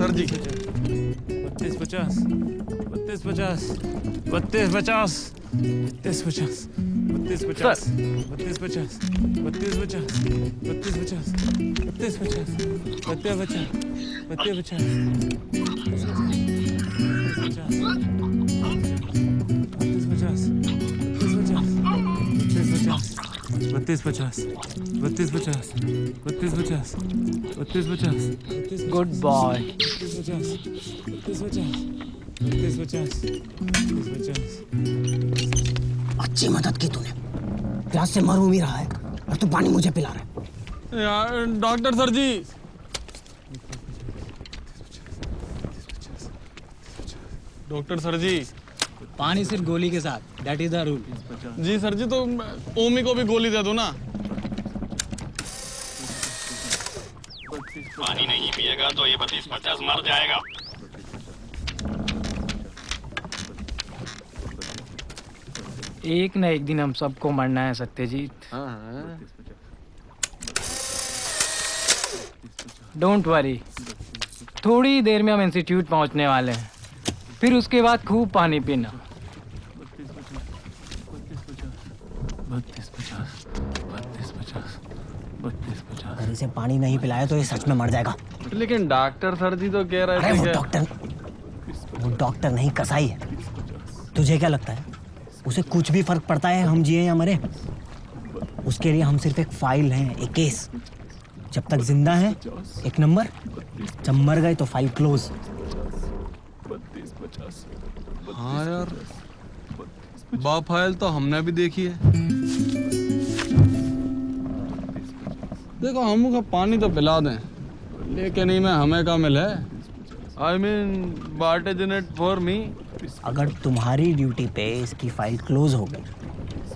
Sir जी 32-50 32-50 32-50 32-50 32-50 32-50 32-50 32-50 Good boy. अच्छी मदद की तूने। प्यास से मर भी रहा है और तू पानी मुझे पिला रहा है। यार doctor sir ji, doctor sir ji. पानी सिर्फ गोली के साथ, दैट इज द रूल। जी सर जी, तो ओमी को भी गोली दे दो ना। पानी नहीं पिएगा तो ये 32-50 मर जाएगा। एक न एक दिन हम सबको मरना है सत्यजीत। डोंट वरी, थोड़ी देर में हम इंस्टीट्यूट पहुंचने वाले हैं, फिर उसके बाद खूब पानी पीना। 32-50 अगर इसे पानी नहीं पिलाया तो ये सच में मर जाएगा। लेकिन डॉक्टर सर जी तो कह अरे रहे थे वो डॉक्टर नहीं, कसाई है। तुझे क्या लगता है उसे कुछ भी फर्क पड़ता है हम जिए या मरे? उसके लिए हम सिर्फ एक फाइल हैं, एक केस। जब तक जिंदा है एक नंबर, जब मर गए तो फाइल क्लोज। हाँ यार, बा फाइल तो हमने भी देखी है। देखो, हमको पानी तो पिला दें, लेकिन इनमें हमें का मिल है। I mean what is in it for me. अगर तुम्हारी ड्यूटी पे इसकी फाइल क्लोज हो गई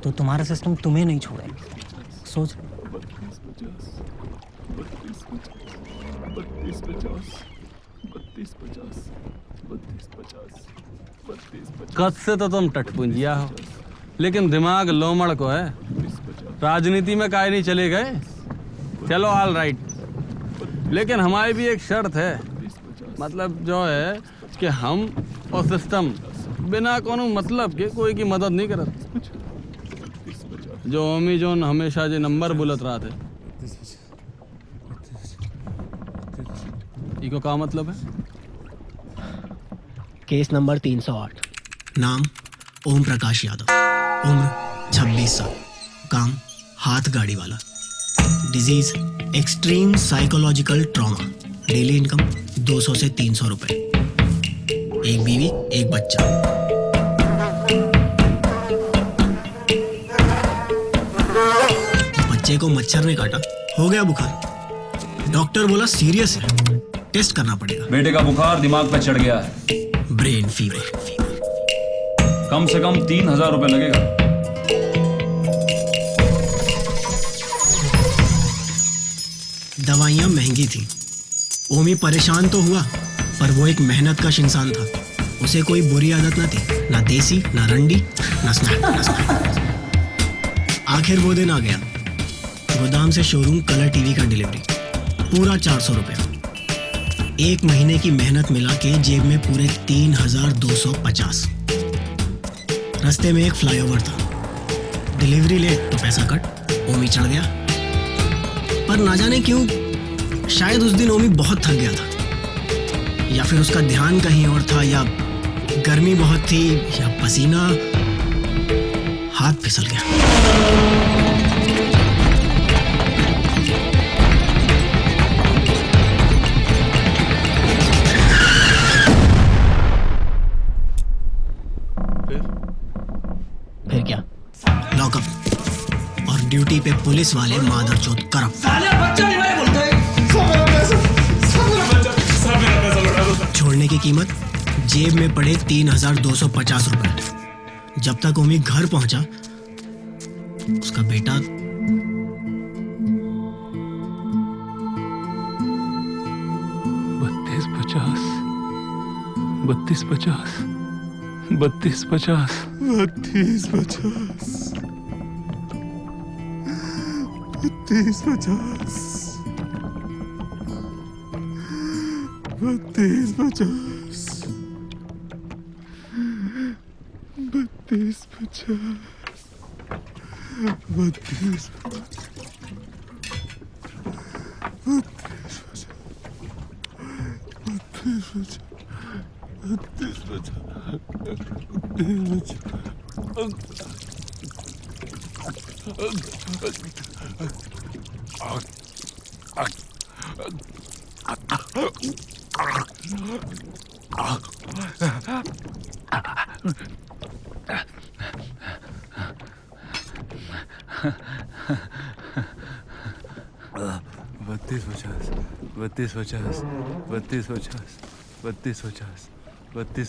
तो तुम्हारा सिस्टम तुम्हें नहीं छोड़ेगा। सोच। कद से तो तुम टटपुंजिया हो, लेकिन दिमाग लोमड़ को है। राजनीति में काहे नहीं चले गए? चलो ऑल राइट, लेकिन हमारी भी एक शर्त है। मतलब जो है कि हम और सिस्टम बिना कोनो मतलब के कोई की मदद नहीं करत। जो ओमी जोन हमेशा जे नंबर बुलत रहा थे, इको का मतलब है? Case number 308। नाम ओम प्रकाश यादव, उम्र 26 साल, काम हाथ गाड़ी वाला, disease extreme psychological trauma, daily income 200 से 300 रुपए, एक बीवी एक बच्चा। बच्चे को मच्छर ने काटा, हो गया बुखार। डॉक्टर बोला सीरियस है, टेस्ट करना पड़ेगा। बेटे का बुखार दिमाग पे चढ़ गया है, ब्रेन फीवर। कम से कम 3000 रुपए लगेगा। दवाइयां महंगी थी। ओमी परेशान तो हुआ, पर वो एक मेहनत कश इंसान था। उसे कोई बुरी आदत न थी, ना देसी, ना रंडी, ना स्नैक। आखिर वो दिन आ गया। गोदाम से शोरूम कलर टीवी का डिलीवरी, पूरा 400 रुपया। एक महीने की मेहनत मिला के जेब में पूरे 3250। रास्ते में एक फ्लाईओवर था, डिलीवरी लेट तो पैसा कट। ओमी चढ़ गया, पर ना जाने क्यों शायद उस दिन ओमी बहुत थक गया था, या फिर उसका ध्यान कहीं और था, या गर्मी बहुत थी, या पसीना, हाथ फिसल गया। फिर क्या? लॉकअप, और ड्यूटी पे पुलिस वाले मादरचोद करप्ट। छोड़ने की कीमत जेब में पड़े 3250 रुपए। जब तक ओमी घर पहुंचा, उसका बेटा 32-50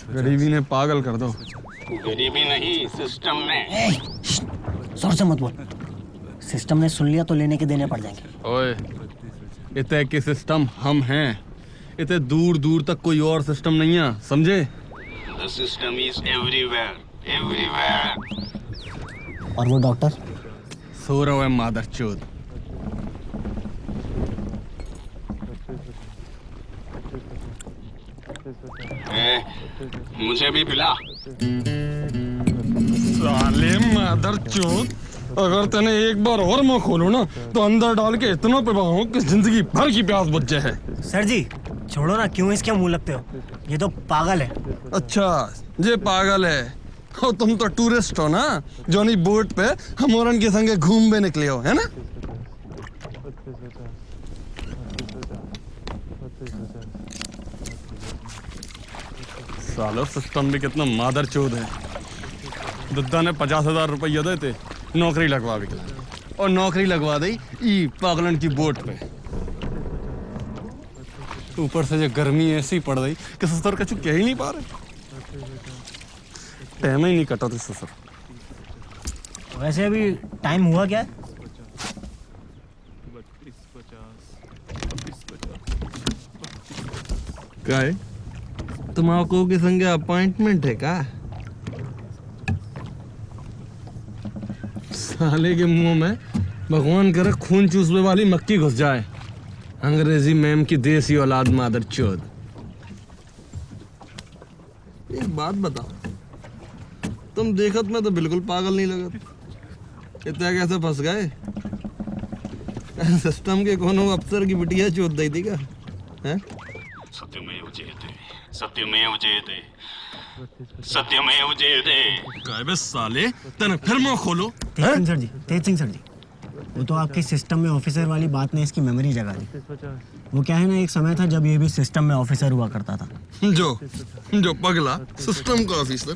गरीबी ने पागल कर दो। गरीबी नहीं, सिस्टम ने। जोर से मत बोल, सिस्टम ने सुन लिया तो लेने के देने पड़ जाएंगे। ओए, इतने के सिस्टम हम हैं, इतने दूर दूर तक कोई और सिस्टम नहीं है, समझे? The system is everywhere, everywhere. और वो डॉक्टर? सो रहा है मादर चोद। मुझे भी पिला। साले मादर चोद, अगर तने एक बार और मुंह खोलो ना तो अंदर डाल के इतना पिलाऊं कि जिंदगी भर की प्यास बुझ जाए। सर जी छोड़ो ना, क्यों इसके मुंह लगते हो? ये तो पागल है। अच्छा, ये पागल है। और तुम तो टूरिस्ट हो ना, जोनी बोट पे हम औरन के संगे घूमने निकले हो, है ना? सालो सिस्टम भी कितना मादर चोद है। दुद्दा ने 50,000 रुपये देते नौकरी लगवा भी, और नौकरी लगवा दी ई पागलन की बोट पे। ऊपर से जो गर्मी ऐसी पड़ रही कि ससुर कछु कह ही नहीं पा रहे। टाइम ही नहीं कटा थे ससुर। वैसे अभी टाइम हुआ क्या है? क्या है? तुम्हारे के संगे अपॉइंटमेंट है का? साले के मुंह में भगवान करे खून चूसने वाली मक्खी घुस जाए। अंग्रेजी मैम की देसी औलाद मादर चोद। एक बात बताओ, तुम देखत में तो बिल्कुल पागल नहीं लगत, इतना कैसे फंस गए? सिस्टम के कोनो अफसर की बिटिया चोद दी थी क्या? हैं? सत्यमेव जयते, सत्यमेव जयते, सत्यमेव जयते। काय बे साले, तने फिर मुंह खोलो। तेज सिंह सर जी, तेज सिंह सर जी, वो तो आपके सिस्टम में ऑफिसर वाली बात ने इसकी मेमोरी जगा दी। वो क्या है ना, एक समय था जब ये भी सिस्टम में ऑफिसर हुआ करता था। जो पगला सिस्टम का ऑफिसर।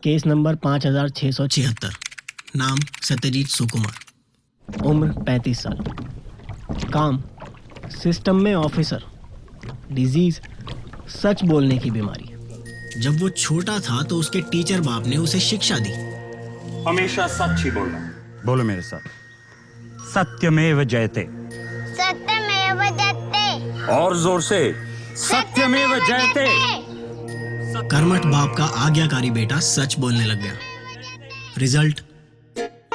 केस नंबर 5676, नाम सत्यजीत सुकुमार, उम्र 35 साल, काम सिस्टम में ऑफिसर, डिजीज सच बोलने की बीमारी। जब वो छोटा था तो उसके टीचर बाप ने उसे शिक्षा दी, हमेशा सच ही बोलना। बोलो मेरे साथ, सत्यमेव जयते। सत्यमेव जयते। और जोर से, सत्यमेव जयते। कर्मठ बाप का आज्ञाकारी बेटा सच बोलने लग गया। रिजल्ट,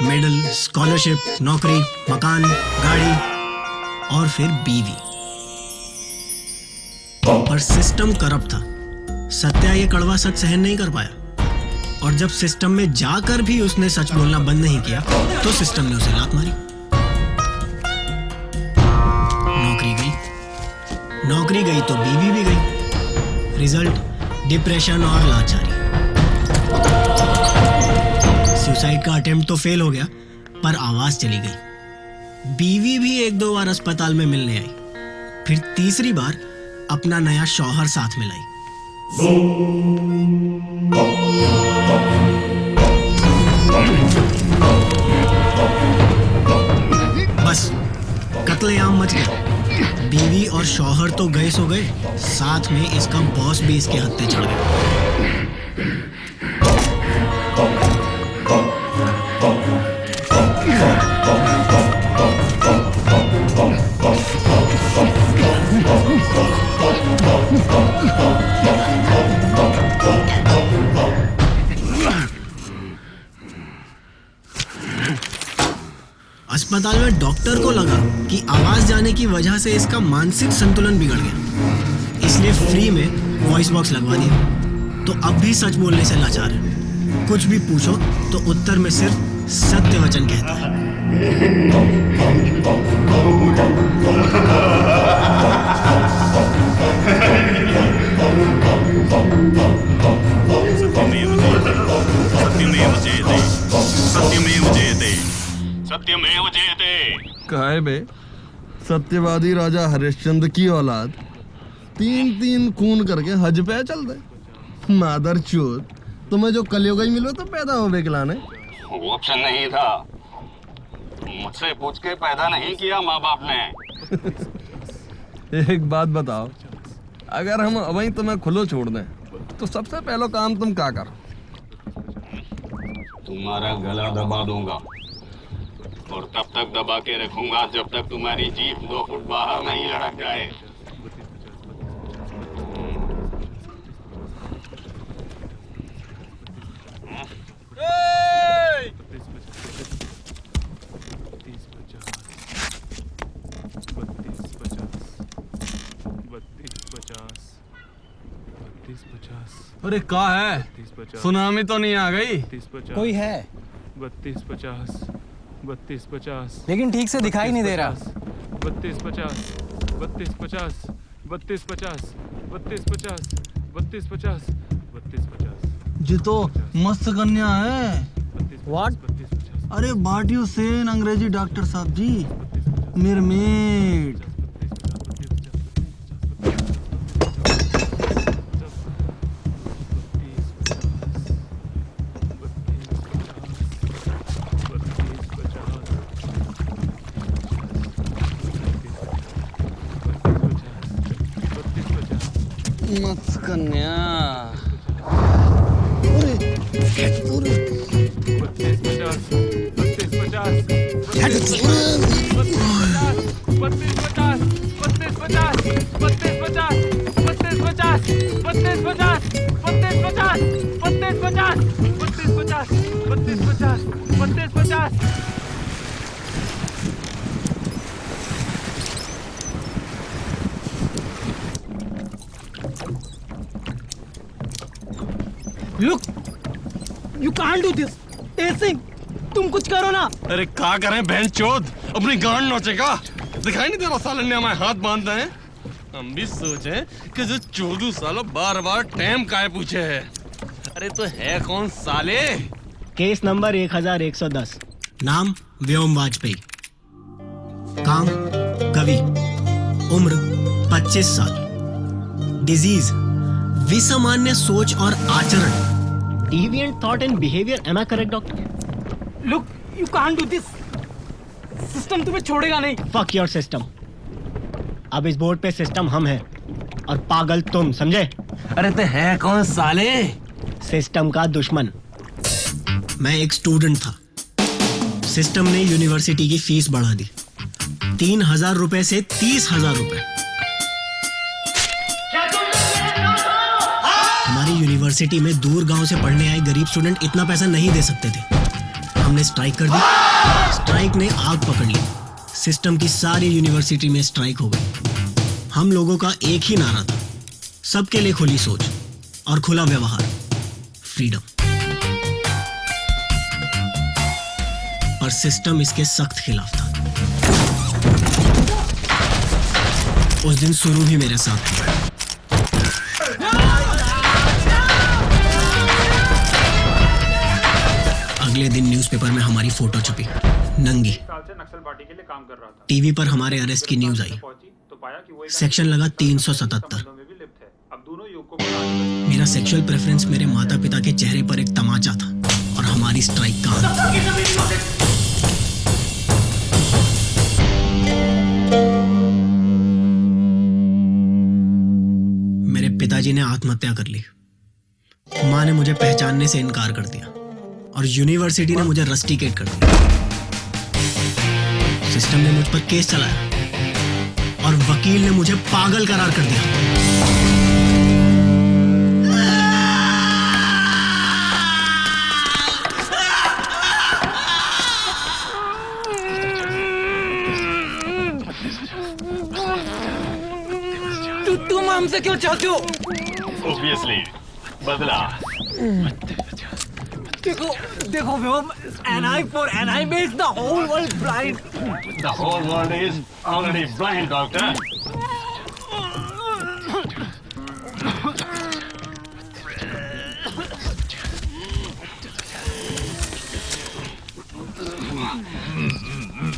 मेडल, स्कॉलरशिप, नौकरी, मकान, गाड़ी और फिर बीवी। पर सिस्टम करप्ट था। सत्या ये कड़वा सच सहन नहीं कर पाया, और जब सिस्टम में जाकर भी उसने सच बोलना बंद नहीं किया तो सिस्टम ने उसे लात मारी। नौकरी गई तो बीवी भी गई। रिजल्ट, डिप्रेशन और लाचारी। सुसाइड का अटेम्प्ट तो फेल हो गया, पर आवाज चली गई। बीवी भी 1-2 बार अस्पताल में मिलने आई, फिर तीसरी बार अपना नया शौहर साथ में लाई। बस कत्लेआम मच गया। बीवी और शौहर तो गए सो गए, साथ में इसका बॉस भी इसके हत्थे चढ़ गया। अस्पताल में डॉक्टर को लगा कि आवाज जाने की वजह से इसका मानसिक संतुलन बिगड़ गया, इसलिए फ्री में वॉइस बॉक्स लगवा दिया। तो अब भी सच बोलने से लाचार है। कुछ भी पूछो तो उत्तर में सिर्फ सत्य वचन कहता है। सत्यमेव जयते। काहे बे, सत्यवादी राजा हरिश्चंद्र की औलाद 3-3 खून करके हज पे चल दे। मादर चोद, तुम्हें जो कलयुग ही मिलो तो पैदा हो बेकलाने। वो ऑप्शन नहीं था, मुझसे पूछ के पैदा नहीं किया माँ बाप ने। एक बात बताओ, अगर हम अभी तुम्हें खुलो छोड़ दें तो सबसे पहला काम तुम क्या करो? तुम्हारा गला दबा दूंगा और तब तक दबा के रखूंगा जब तक तुम्हारी जीभ 2 फुट बाहर नहीं लड़क जाए। अरे का है? सुनामी तो नहीं आ गई? कोई है 32-50 32-50 लेकिन ठीक से दिखाई नहीं दे रहा। 32-50 32-50 32-50 32-50 32-50 32-50 जी तो मस्त कन्या है। What? अरे व्हाट यू से इन अंग्रेजी डॉक्टर साहब जी, मिरमेड। मस्त कन्या। Look, you can't do this. तेज सिंह, तुम कुछ करो ना। अरे क्या करें बहन चोद, अपनी गांड नोचेगा? दिखाई नहीं दे रहा साले ने हमारे हाथ बांधे हैं। हम भी सोचे कि जो 14 सालों बार-बार टाइम काहे पूछे है। अरे तो है कौन साले? केस नंबर 1110, नाम व्योम वाजपेयी, काम कवि, उम्र 25 साल, डिजीज विसामान्य सोच और आचरण, deviant thought and behavior. Am I correct, doctor? Look, you can't do this. System तुम्हें छोड़ेगा नहीं। Fuck your system. अब इस बोर्ड पे सिस्टम हम हैं और पागल तुम, समझे? अरे तो है कौन साले? सिस्टम का दुश्मन। मैं एक स्टूडेंट था, सिस्टम ने यूनिवर्सिटी की फीस बढ़ा दी 3,000 रुपए से 30,000 रुपए। हमारी यूनिवर्सिटी में दूर गांव से पढ़ने आए गरीब स्टूडेंट इतना पैसा नहीं दे सकते थे। हमने स्ट्राइक कर दी, स्ट्राइक ने आग पकड़ ली, सिस्टम की सारी यूनिवर्सिटी में स्ट्राइक हो गई। हम लोगों का एक ही नारा था, सबके लिए खुली सोच और खुला व्यवहार, फ्रीडम। और सिस्टम इसके सख्त खिलाफ था। उस दिन शुरू ही मेरे साथ था। अगले दिन न्यूज़पेपर में हमारी फोटो छपी, नंगी। टीवी पर हमारे अरेस्ट की न्यूज आई। सेक्शन लगा 377। मेरा सेक्सुअल प्रेफरेंस मेरे माता पिता के चेहरे पर एक तमाचा था और हमारी स्ट्राइक का मेरे पिताजी ने आत्महत्या कर ली। माँ ने मुझे पहचानने से इनकार कर दिया और यूनिवर्सिटी ने मुझे रस्टिकेट कर दिया। सिस्टम ने मुझ पर केस चलाया और वकील ने मुझे पागल करार कर दिया। तुम हमसे क्यों चाहते हो? ऑब्वियसली बदला। देखो देखो विभम, an eye for an eye makes the whole world blind. The whole world is already blind, doctor.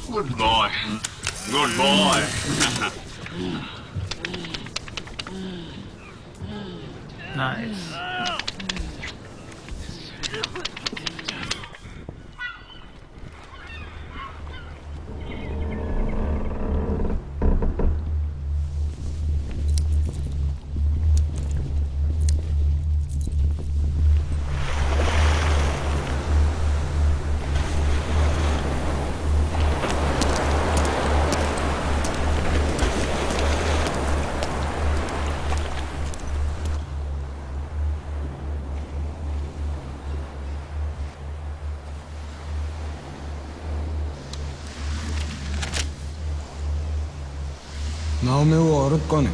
Good boy. Good boy. Nice. नाव में वो औरत कौन है?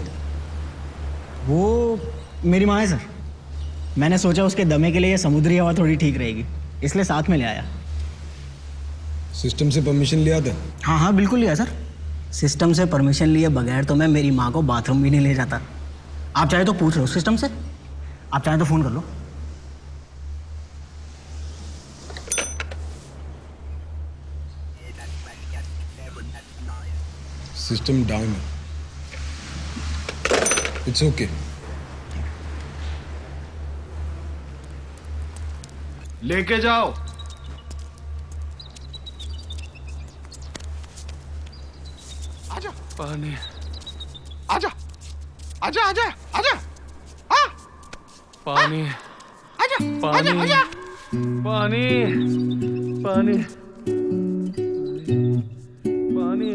वो मेरी माँ है सर। मैंने सोचा उसके दमे के लिए ये समुद्री हवा थोड़ी ठीक रहेगी, इसलिए साथ में ले आया। सिस्टम से परमिशन लिया था? हाँ हाँ बिल्कुल लिया सर। सिस्टम से परमिशन लिए बगैर तो मैं मेरी माँ को बाथरूम भी नहीं ले जाता। आप चाहे तो पूछ लो सिस्टम से, आप चाहे तो फ़ोन कर लो। सिस्टम डाउन है। It's okay. लेके जाओ। आजा पानी। आजा आजा आजा आजा पानी। आजा पानी। आजा पानी। पानी। पानी। पानी।